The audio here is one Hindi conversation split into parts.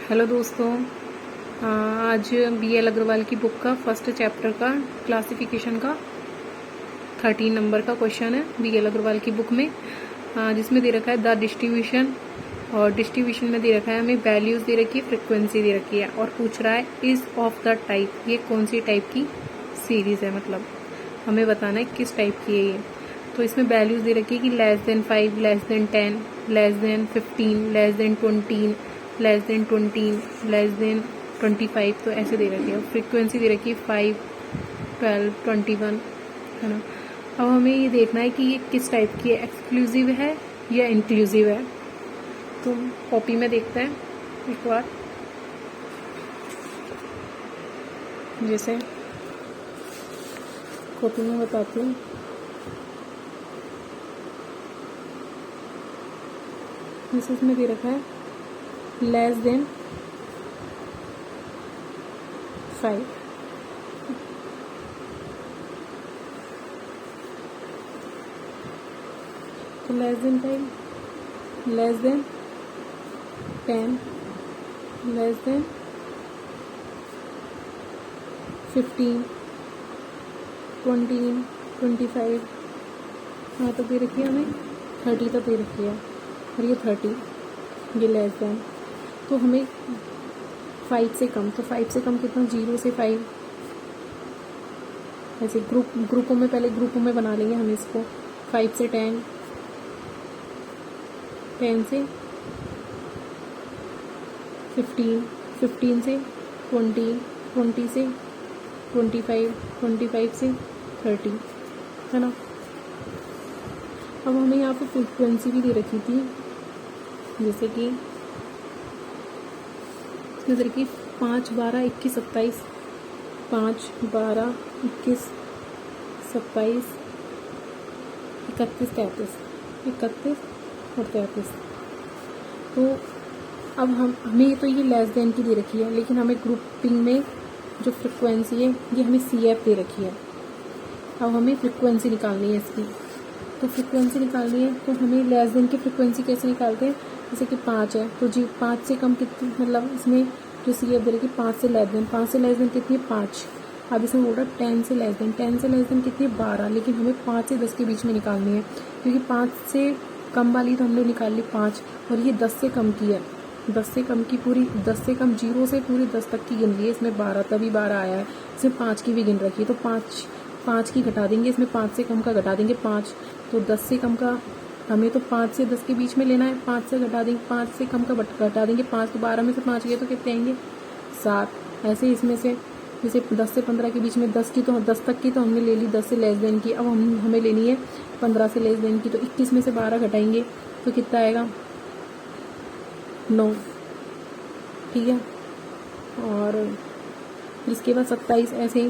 हेलो दोस्तों, आज BL अग्रवाल की बुक का फर्स्ट चैप्टर का क्लासिफिकेशन का 13 नंबर का क्वेश्चन है BL अग्रवाल की बुक में, जिसमें दे रखा है द डिस्ट्रीब्यूशन। और डिस्ट्रीब्यूशन में दे रखा है हमें वैल्यूज़ दे रखी है, फ्रिक्वेंसी दे रखी है और पूछ रहा है इज ऑफ द टाइप, ये कौन सी टाइप की सीरीज़ है, मतलब हमें बताना है किस टाइप की है ये। तो इसमें वैल्यूज़ दे रखी है कि <5, <10, <15, <20, <25, तो ऐसे दे रखी है। फ्रीक्वेंसी दे रखी है 5, 12, 21, है ना। अब हमें ये देखना है कि ये किस टाइप की है, एक्सक्लूसिव है या इंक्लूसिव है। तो कॉपी में देखते हैं एक बार, जैसे कॉपी में बताती हूँ। जैसे इसमें दे रखा है <5। तो <5, <10, <15, 20, 25, हाँ तो दे रखी है हमें 30 तो दे रखी है, और ये 30, ये लेस देन। तो हमें 5 से कम, तो 5 से कम कितना, 0 से 5, ऐसे ग्रुपों में, पहले ग्रुपों में बना लेंगे हम इसको। 5 से 10, 10 से 15, 15 से 20, 20 से 25, 25 से 30, है ना। अब हमें यहाँ पे फ्रीक्वेंसी भी दे रखी थी, जैसे कि इसमें देखिए 5, 12, 21, 27, 5, 12, 21, 27, 31, 33, 31 और 33। तो अब हमें तो ये लेस देन की दे रखी है, लेकिन हमें ग्रुपिंग में जो फ्रिक्वेंसी है ये हमें CF दे रखी है। अब हमें फ्रिक्वेंसी निकालनी है इसकी। तो फ्रिक्वेंसी निकालनी है तो हमें लेस देन की फ्रिक्वेंसी कैसे निकालते हैं, जैसे कि 5 है तो जी 5 से कम कितनी, मतलब इसमें जो CF दे रखी 5 से लेस देन, 5 से लेस देन कितनी है 5। अब इसमें बोल रहा है 10 से लेस देन, 10 से लेस देन कितनी है 12, लेकिन हमें 5 से 10 के बीच में निकालनी है, क्योंकि 5 से कम वाली तो हमने निकाल ली 5, और ये 10 से कम की है। 10 से कम की पूरी, 10 से कम 0 से पूरी 10 तक की गिन रही है, इसमें 12 तभी 12 आया है, इसमें 5 की भी गिन रखी है। तो 5 की घटा देंगे, इसमें 5 से कम का घटा देंगे 5, तो 10 से कम का हमें तो 5 से 10 के बीच में लेना है, 5 से घटा देंगे, 5 से कम का घटा देंगे 5, तो 12 में से 5 गए तो कितने आएंगे 7। ऐसे इसमें से जैसे 10 से 15 के बीच में 10 की, तो 10 तक की तो हमने ले ली, 10 से लेस देन की। अब हमें लेनी है 15 से लेस देन की, तो 21 में से 12 घटाएंगे तो कितना आएगा 9, ठीक है। और इसके बाद 27, ऐसे ही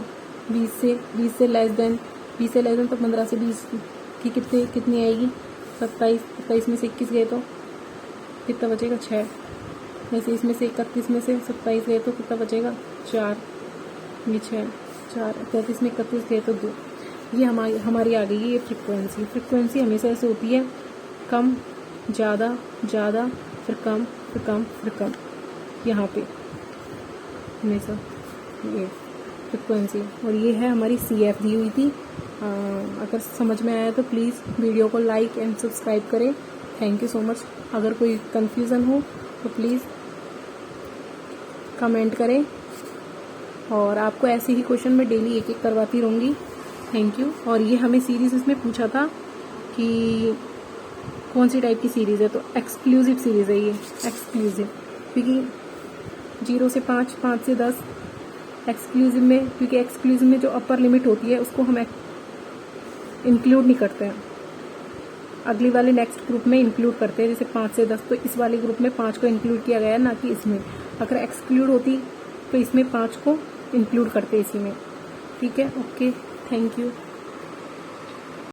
20 से लेस देन, 20 से लेस देन तो 15 से 20 की कितनी आएगी 27, 27 में से 21 गए तो कितना बचेगा 6। वैसे इसमें से 31 में से 27 गए तो कितना बचेगा 4, ये 6, 4, 33 में 31 गए तो 2। ये हमारी आ गई है ये फ्रिक्वेंसी हमेशा ऐसे होती है, कम ज़्यादा ज़्यादा, फिर कम, फिर कम, फिर कम, यहाँ पे हमेशा ये फ्रिक्वेंसी। और ये है हमारी CF दी हुई थी। अगर समझ में आया तो प्लीज़ वीडियो को लाइक एंड सब्सक्राइब करें। Thank you so much. अगर कोई कन्फ्यूज़न हो तो प्लीज़ कमेंट करें, और आपको ऐसे ही क्वेश्चन मैं डेली एक करवाती रहूँगी। Thank you. और ये हमें सीरीज़ इसमें पूछा था कि कौन सी टाइप की सीरीज़ है, तो एक्सक्लूसिव सीरीज़ है ये, एक्सक्लूसिव, क्योंकि 0 से 5, 5 से 10 एक्सक्लूसिव में, क्योंकि एक्सक्लूसिव में जो अपर लिमिट होती है उसको हम इंक्लूड नहीं करते हैं, अगली वाले नेक्स्ट ग्रुप में इंक्लूड करते हैं, जैसे 5 से 10, तो इस वाले ग्रुप में 5 को इंक्लूड किया गया है, ना कि इसमें। अगर एक्सक्लूड होती तो इसमें 5 को इंक्लूड करते इसी में, ठीक है। Okay, thank you.